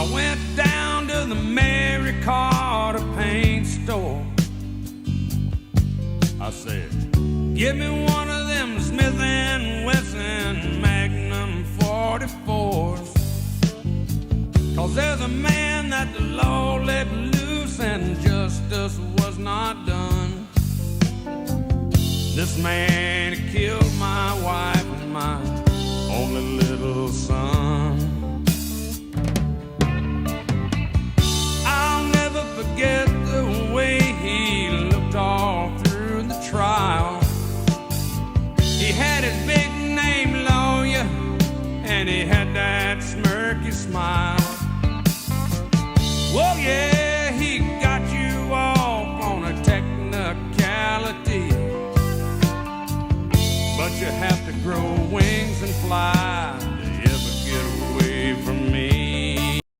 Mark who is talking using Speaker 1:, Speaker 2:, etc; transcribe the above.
Speaker 1: I went down to the Paracord paint store. I said, give me one of them Smith & Wesson Magnum 44s. 'Cause there's a man that the law let loose and justice was not done. This man killed my wife and my only little son. I'll never forget the way he looked all through the trial. He had his big name lawyer and he had that smirky smile. Oh yeah, he got you off on a technicality, but you have to grow wings and fly.